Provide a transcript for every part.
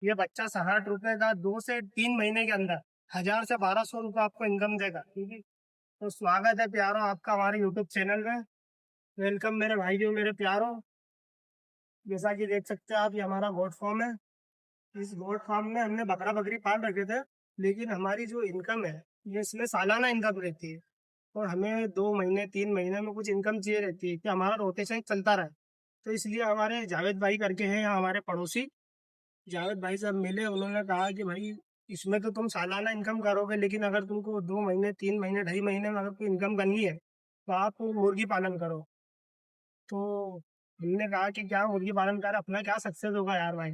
ये बच्चा 60 रुपए का 2 से 3 महीने के अंदर 1000 से 1200 रुपये आपको इनकम देगा। ठीक है, तो स्वागत है प्यारो आपका हमारे यूट्यूब चैनल में। वेलकम मेरे भाइयों मेरे प्यारो। जैसा कि देख सकते हैं आप, ये हमारा गोट फार्म है। इस गोट फार्म में हमने बकरा बकरी पाल रखे थे, लेकिन हमारी जो इनकम है ये इसमें सालाना इनकम रहती है। और हमें 2 महीने 3 महीने में कुछ इनकम चाहिए रहती है कि हमारा रोटेशन चलता रहे। तो इसलिए हमारे जावेद भाई करके हैं यहाँ हमारे पड़ोसी, जावेद भाई साहब मिले। उन्होंने कहा कि भाई इसमें तो तुम सालाना इनकम करोगे, लेकिन अगर तुमको 2 महीने 3 महीने 2.5 महीने में अगर कोई इनकम करनी है तो आप मुर्गी पालन करो। तो हमने कहा कि क्या मुर्गी पालन कर अपना क्या सक्सेस होगा यार भाई।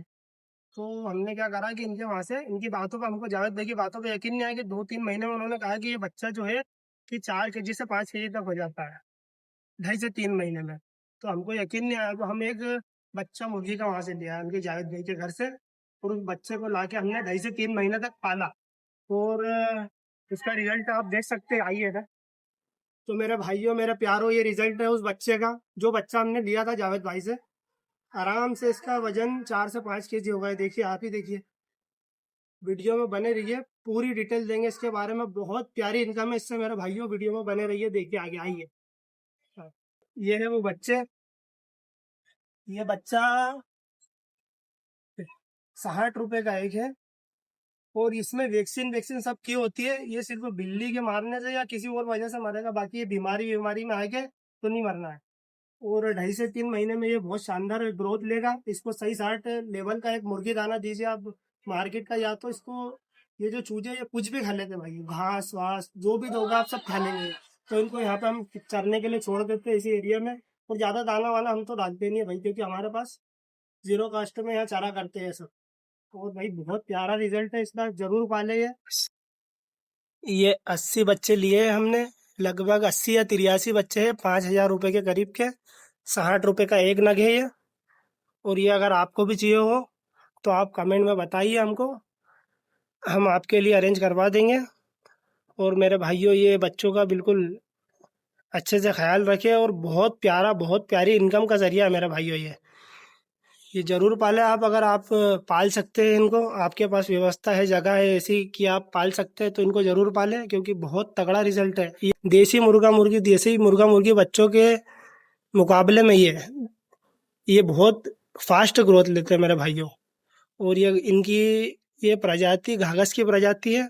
तो हमने क्या करा कि इनके वहां से इनकी बातों पर, हमको जावेद भाई की बातों पर यकीन नहीं आया कि 2-3 महीने में उन्होंने कहा कि ये बच्चा जो है कि 4 केजी से 5 केजी तक हो जाता है 2.5 से 3 महीने में। तो हमको यकीन नहीं आया, तो हम एक बच्चा मुर्गी का वहां से लिया उनके जावेद भाई के घर से। और उस बच्चे को लाके हमने 2.5 से 3 महीने तक पाला। और इसका रिजल्ट आप देख सकते हैं, आइए ना। तो मेरे भाइयों मेरे प्यारों, ये रिजल्ट है उस बच्चे का जो बच्चा हमने लिया था जावेद भाई से। आराम से इसका वजन 4 से 5 केजी हो गया। देखिए, आप ही देखिए, वीडियो में बने रहिए, पूरी डिटेल देंगे इसके बारे में। बहुत प्यारी इनकम है इससे मेरे भाइयों, वीडियो में बने रहिए, देखिए आगे आइए। हाँ, ये है वो बच्चे। ये बच्चा 60 रुपए का एक है। और इसमें वैक्सीन वैक्सीन सब की होती है। ये सिर्फ बिल्ली के मारने से या किसी और वजह से मरेगा, बाकी ये बीमारी बीमारी में आके तो नहीं मरना है। और 2.5 से 3 महीने में ये बहुत शानदार ग्रोथ लेगा। इसको सही 60 लेवल का एक मुर्गी दाना दीजिए आप मार्केट का, या तो इसको, ये जो चूजे ये कुछ भी खा लेते हैं भाई, घास वास जो भी दोगे आप सब खा लेंगे। तो इनको यहाँ पे हम चरने के लिए छोड़ देते हैं इसी एरिया में। और ज्यादा दाना वाना हम तो डालते नहीं है भाई, क्योंकि हमारे पास जीरो कास्ट में यहाँ चारा करते हैं सब। और भाई बहुत प्यारा रिजल्ट है इसका, जरूर पाले ये 80 बच्चे लिए हैं हमने। लगभग 80 या 83 बच्चे हैं, 5,000 रुपए के करीब के। 60 रुपए का एक नग है ये। और ये अगर आपको भी चाहिए हो तो आप कमेंट में बताइए हमको, हम आपके लिए अरेंज करवा देंगे। और मेरे भाइयों, ये बच्चों का बिल्कुल अच्छे से ख्याल रखें। और बहुत प्यारा, बहुत प्यारी इनकम का जरिया है मेरे भाइयों ये जरूर पालें आप। अगर आप पाल सकते हैं इनको, आपके पास व्यवस्था है, जगह है ऐसी कि आप पाल सकते हैं, तो इनको जरूर पालें, क्योंकि बहुत तगड़ा रिजल्ट है। ये देसी मुर्गा मुर्गी बच्चों के मुकाबले में ये बहुत फास्ट ग्रोथ लेते हैं मेरे भाइयों। और ये इनकी ये प्रजाति घाघस की प्रजाति है,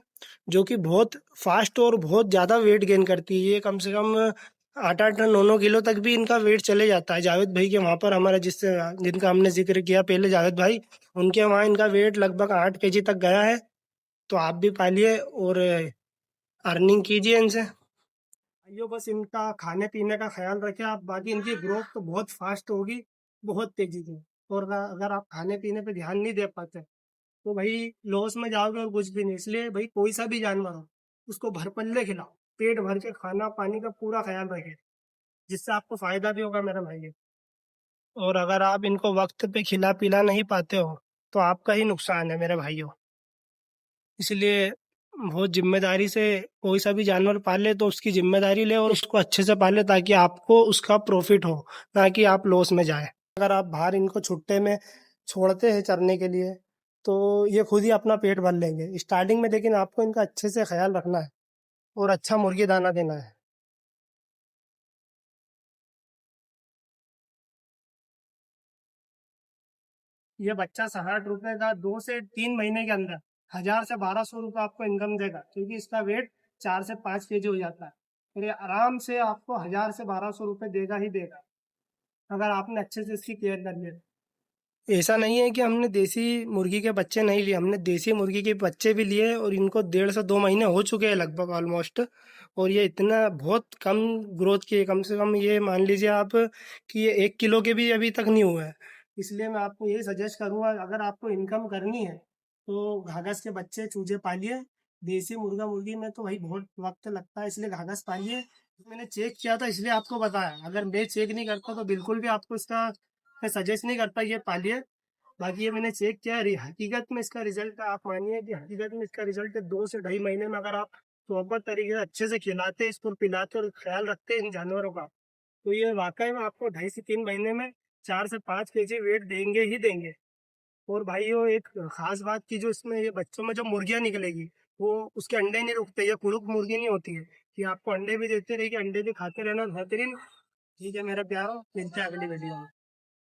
जो कि बहुत फास्ट और बहुत ज़्यादा वेट गेन करती है। ये कम से कम 8-8 9-9 किलो तक भी इनका वेट चले जाता है। जावेद भाई के वहाँ पर, हमारा जिनका हमने जिक्र किया पहले, जावेद भाई, उनके वहाँ इनका वेट लगभग 8 केजी तक गया है। तो आप भी पालिए और अर्निंग कीजिए इनसे। भाइयों बस इनका खाने पीने का ख्याल रखें आप, बाकी इनकी ग्रोथ तो बहुत फास्ट होगी, बहुत तेजी से। और अगर आप खाने पीने पे ध्यान नहीं दे पाते तो भाई लॉस में जाओगे और कुछ भी नहीं। इसलिए भाई कोई सा भी जानवर हो, उसको भर पल्ले खिलाओ, पेट भर के खाना पानी का पूरा ख्याल रखें, जिससे आपको फायदा भी होगा मेरे भाई। और अगर आप इनको वक्त पे खिला पिला नहीं पाते हो तो आपका ही नुकसान है मेरे भाइयों। इसलिए बहुत जिम्मेदारी से कोई सा भी जानवर पाले तो उसकी जिम्मेदारी ले और उसको अच्छे से पाले, ताकि आपको उसका प्रॉफिट हो, ना कि आप लॉस में जाए। अगर आप बाहर इनको छुट्टे में छोड़ते हैं चरने के लिए तो ये खुद ही अपना पेट भर लेंगे स्टार्टिंग में, लेकिन आपको इनका अच्छे से ख्याल रखना है और अच्छा मुर्गी दाना देना है। ये बच्चा 60 रुपए का 2 से 3 महीने के अंदर 1000 से 1200 रुपये आपको इनकम देगा, क्योंकि इसका वेट 4 से 5 केजी हो जाता है। फिर ये आराम से आपको 1000 से 1200 रुपये देगा ही देगा, अगर आपने अच्छे से इसकी केयर कर लिया। ऐसा नहीं है कि हमने देसी मुर्गी के बच्चे नहीं लिए, हमने देसी मुर्गी के बच्चे भी लिए और इनको 1.5 से 2 महीने हो चुके हैं लगभग ऑलमोस्ट। और ये इतना बहुत कम ग्रोथ की है, कम से कम ये मान लीजिए आप कि ये 1 किलो के भी अभी तक नहीं हुए हैं। इसलिए मैं आपको यही सजेस्ट करूंगा, अगर आपको इनकम करनी है तो घाघस के बच्चे चूजे पालिए। देसी मुर्गा मुर्गी में तो भाई बहुत वक्त लगता है, इसलिए घाघस पालिए। मैंने चेक किया था इसलिए आपको बताया, अगर मैं चेक नहीं करता तो बिल्कुल भी आपको इसका मैं सजेस्ट नहीं करता ये पालिए। बाकी ये मैंने चेक किया है, हकीकत में इसका रिजल्ट है। आप मानिए कि हकीकत में इसका रिजल्ट है, 2 से ढाई महीने में अगर आप प्रॉपर तरीके से अच्छे से खिलाते, इसको पिलाते और ख्याल रखते हैं इन जानवरों का, तो ये वाकई में आपको 2.5 से 3 महीने में 4 से 5 केजी वेट देंगे ही देंगे। और भाइयों एक खास बात की, जो इसमें ये बच्चों में जो मुर्गियां निकलेगी, वो उसके अंडे नहीं रुकते, ये कुड़ुक मुर्गी नहीं होती है कि आपको अंडे भी देते रहेगी, अंडे भी खाते रहना बेहतरीन। ठीक है मेरा प्यारो, मिलते हैं अगली वीडियो में।